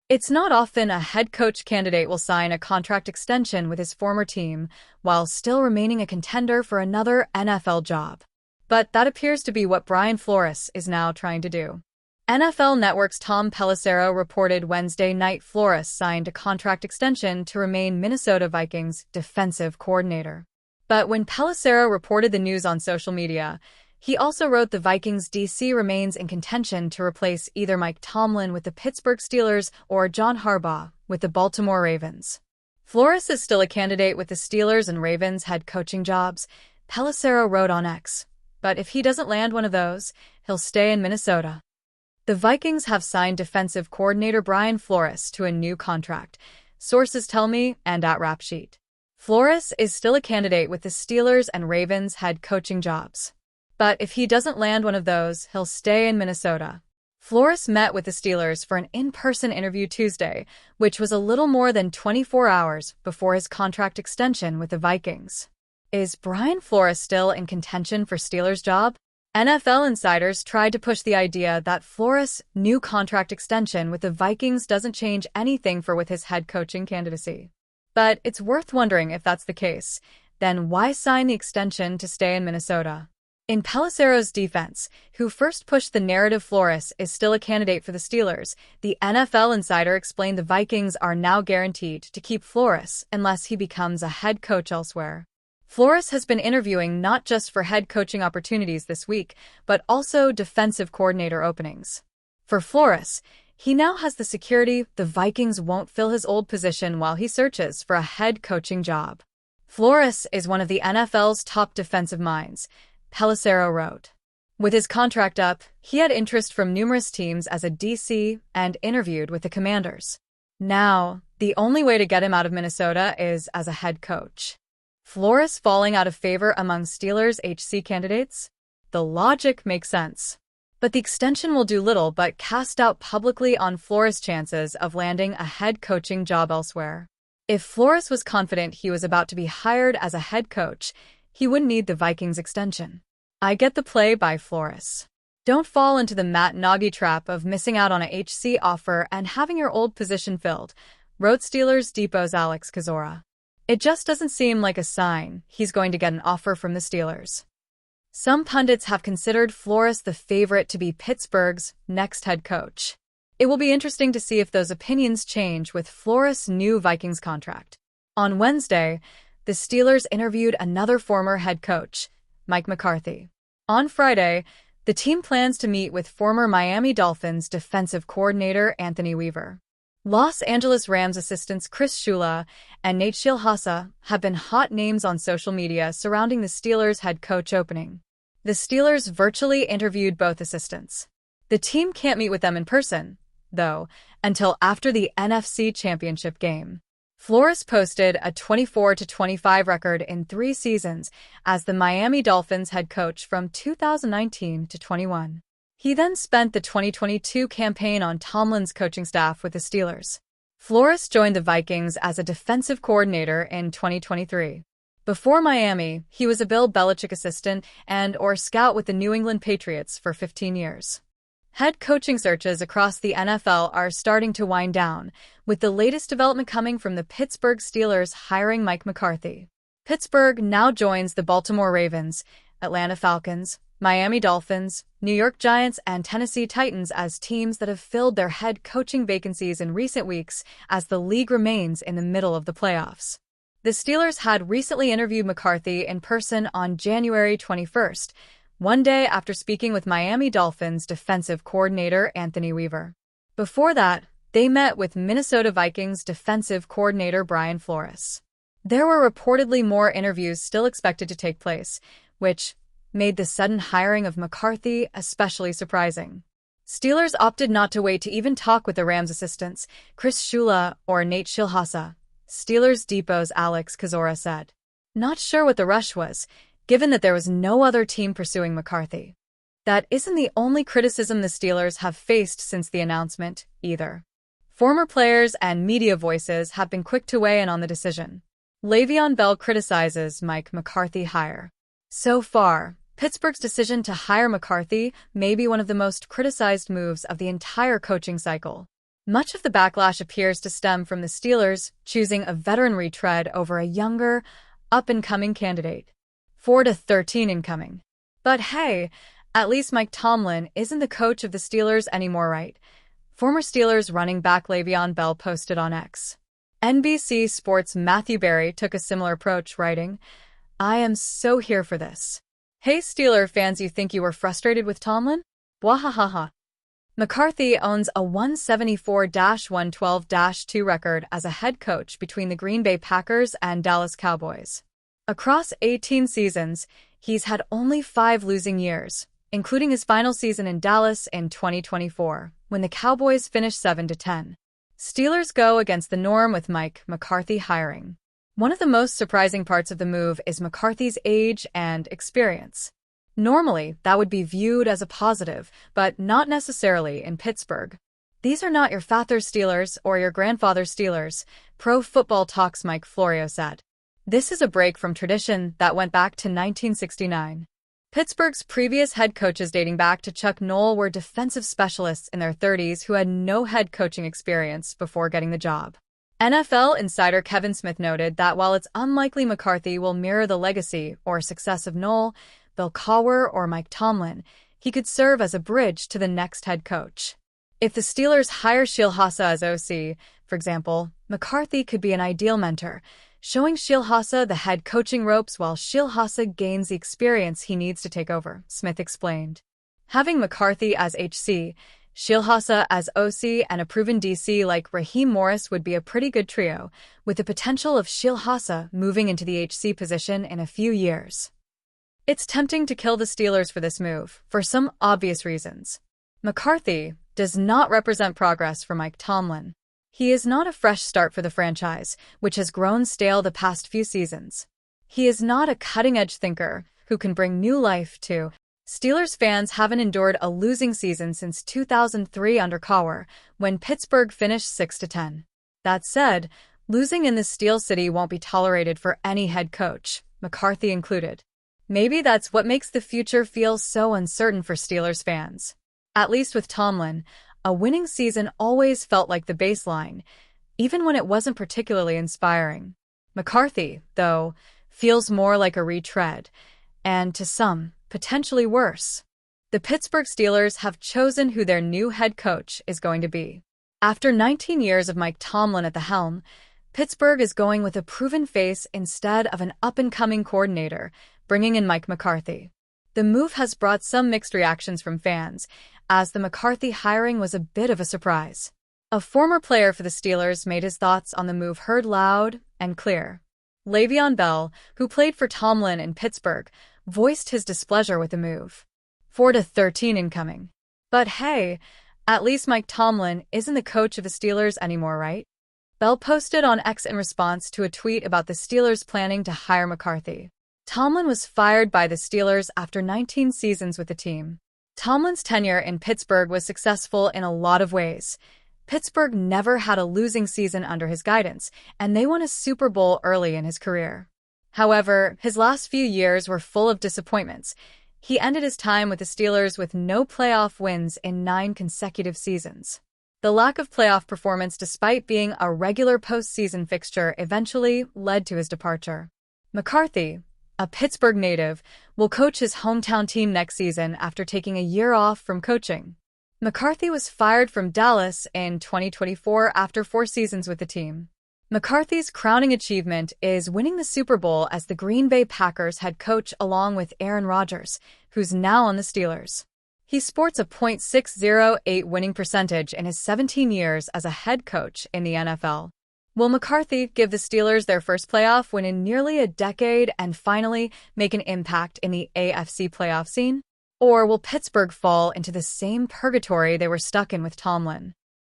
It's not often a head coach candidate will sign a contract extension with his former team while still remaining a contender for another NFL job. But that appears to be what Brian Flores is now trying to do. NFL Network's Tom Pelissero reported Wednesday night Flores signed a contract extension to remain Minnesota Vikings defensive coordinator. But when Pelissero reported the news on social media, he also wrote the Vikings DC remains in contention to replace either Mike Tomlin with the Pittsburgh Steelers or John Harbaugh with the Baltimore Ravens. Flores is still a candidate with the Steelers and Ravens head coaching jobs, Pelissero wrote on X. But if he doesn't land one of those, he'll stay in Minnesota. The Vikings have signed defensive coordinator Brian Flores to a new contract, sources tell me, and at Rap Sheet. Flores is still a candidate with the Steelers and Ravens head coaching jobs. But if he doesn't land one of those, he'll stay in Minnesota. Flores met with the Steelers for an in-person interview Tuesday, which was a little more than 24 hours before his contract extension with the Vikings. Is Brian Flores still in contention for Steelers' job? NFL insiders tried to push the idea that Flores' new contract extension with the Vikings doesn't change anything with his head coaching candidacy. But it's worth wondering if that's the case. Then why sign the extension to stay in Minnesota? In Pelissero's defense, who first pushed the narrative Flores is still a candidate for the Steelers, the NFL insider explained the Vikings are now guaranteed to keep Flores unless he becomes a head coach elsewhere. Flores has been interviewing not just for head coaching opportunities this week, but also defensive coordinator openings. For Flores, he now has the security the Vikings won't fill his old position while he searches for a head coaching job. Flores is one of the NFL's top defensive minds, Pelissero wrote. With his contract up, he had interest from numerous teams as a DC and interviewed with the Commanders. Now, the only way to get him out of Minnesota is as a head coach. Flores falling out of favor among Steelers HC candidates? The logic makes sense. But the extension will do little but cast doubt publicly on Flores' chances of landing a head coaching job elsewhere. If Flores was confident he was about to be hired as a head coach, he wouldn't need the Vikings extension. I get the play by Flores. Don't fall into the Matt Nagy trap of missing out on a HC offer and having your old position filled, wrote Steelers Depot's Alex Kozora. It just doesn't seem like a sign he's going to get an offer from the Steelers. Some pundits have considered Flores the favorite to be Pittsburgh's next head coach. It will be interesting to see if those opinions change with Flores' new Vikings contract. On Wednesday, the Steelers interviewed another former head coach, Mike McCarthy. On Friday, the team plans to meet with former Miami Dolphins defensive coordinator Anthony Weaver. Los Angeles Rams assistants Chris Shula and Nate Shilhasa have been hot names on social media surrounding the Steelers' head coach opening. The Steelers virtually interviewed both assistants. The team can't meet with them in person, though, until after the NFC Championship game. Flores posted a 24-25 record in 3 seasons as the Miami Dolphins head coach from 2019 to 21. He then spent the 2022 campaign on Tomlin's coaching staff with the Steelers. Flores joined the Vikings as a defensive coordinator in 2023. Before Miami, he was a Bill Belichick assistant and/or scout with the New England Patriots for 15 years. Head coaching searches across the NFL are starting to wind down, with the latest development coming from the Pittsburgh Steelers hiring Mike McCarthy. Pittsburgh now joins the Baltimore Ravens, Atlanta Falcons, Miami Dolphins, New York Giants, and Tennessee Titans as teams that have filled their head coaching vacancies in recent weeks as the league remains in the middle of the playoffs. The Steelers had recently interviewed McCarthy in person on January 21st, one day after speaking with Miami Dolphins defensive coordinator Anthony Weaver. Before that, they met with Minnesota Vikings defensive coordinator Brian Flores. There were reportedly more interviews still expected to take place, which made the sudden hiring of McCarthy especially surprising. Steelers opted not to wait to even talk with the Rams assistants, Chris Shula or Nate Shilhasa, Steelers Depot's Alex Kozora said. Not sure what the rush was, given that there was no other team pursuing McCarthy. That isn't the only criticism the Steelers have faced since the announcement, either. Former players and media voices have been quick to weigh in on the decision. Le'Veon Bell criticizes Mike McCarthy hire. So far, Pittsburgh's decision to hire McCarthy may be one of the most criticized moves of the entire coaching cycle. Much of the backlash appears to stem from the Steelers choosing a veteran retread over a younger, up-and-coming candidate. 4-13 incoming. But hey, at least Mike Tomlin isn't the coach of the Steelers anymore, right? Former Steelers running back Le'Veon Bell posted on X. NBC Sports' Matthew Berry took a similar approach, writing, "I am so here for this. Hey Steeler fans, you think you were frustrated with Tomlin? Wahahaha." McCarthy owns a 174-112-2 record as a head coach between the Green Bay Packers and Dallas Cowboys. Across 18 seasons, he's had only 5 losing years, including his final season in Dallas in 2024, when the Cowboys finished 7-10. Steelers go against the norm with Mike McCarthy hiring. One of the most surprising parts of the move is McCarthy's age and experience. Normally, that would be viewed as a positive, but not necessarily in Pittsburgh. These are not your father's Steelers or your grandfather's Steelers, Pro Football Talk's Mike Florio said. This is a break from tradition that went back to 1969. Pittsburgh's previous head coaches dating back to Chuck Noll were defensive specialists in their 30s who had no head coaching experience before getting the job. NFL insider Kevin Smith noted that while it's unlikely McCarthy will mirror the legacy or success of Noll, Bill Cowher, or Mike Tomlin, he could serve as a bridge to the next head coach. If the Steelers hire Shielhasa as OC, for example, McCarthy could be an ideal mentor, showing Shielhasa the head coaching ropes while Shielhasa gains the experience he needs to take over, Smith explained. Having McCarthy as HC, Shielhasa as OC, and a proven DC like Raheem Morris would be a pretty good trio, with the potential of Shielhasa moving into the HC position in a few years. It's tempting to kill the Steelers for this move, for some obvious reasons. McCarthy does not represent progress for Mike Tomlin. He is not a fresh start for the franchise, which has grown stale the past few seasons. He is not a cutting-edge thinker who can bring new life to. Steelers fans haven't endured a losing season since 2003 under Cowher, when Pittsburgh finished 6-10. That said, losing in the Steel City won't be tolerated for any head coach, McCarthy included. Maybe that's what makes the future feel so uncertain for Steelers fans. At least with Tomlin, a winning season always felt like the baseline, even when it wasn't particularly inspiring. McCarthy, though, feels more like a retread, and to some, potentially worse. The Pittsburgh Steelers have chosen who their new head coach is going to be. After 19 years of Mike Tomlin at the helm, Pittsburgh is going with a proven face instead of an up-and-coming coordinator, bringing in Mike McCarthy. The move has brought some mixed reactions from fans, as the McCarthy hiring was a bit of a surprise. A former player for the Steelers made his thoughts on the move heard loud and clear. Le'Veon Bell, who played for Tomlin in Pittsburgh, voiced his displeasure with the move. 4-13 incoming. But hey, at least Mike Tomlin isn't the coach of the Steelers anymore, right? Bell posted on X in response to a tweet about the Steelers planning to hire McCarthy. Tomlin was fired by the Steelers after 19 seasons with the team. Tomlin's tenure in Pittsburgh was successful in a lot of ways. Pittsburgh never had a losing season under his guidance, and they won a Super Bowl early in his career. However, his last few years were full of disappointments. He ended his time with the Steelers with no playoff wins in 9 consecutive seasons. The lack of playoff performance despite being a regular postseason fixture eventually led to his departure. McCarthy, a Pittsburgh native, will coach his hometown team next season after taking a year off from coaching. McCarthy was fired from Dallas in 2024 after 4 seasons with the team. McCarthy's crowning achievement is winning the Super Bowl as the Green Bay Packers head coach along with Aaron Rodgers, who's now on the Steelers. He sports a .608 winning percentage in his 17 years as a head coach in the NFL. Will McCarthy give the Steelers their first playoff win in nearly a decade and finally make an impact in the AFC playoff scene? Or will Pittsburgh fall into the same purgatory they were stuck in with Tomlin?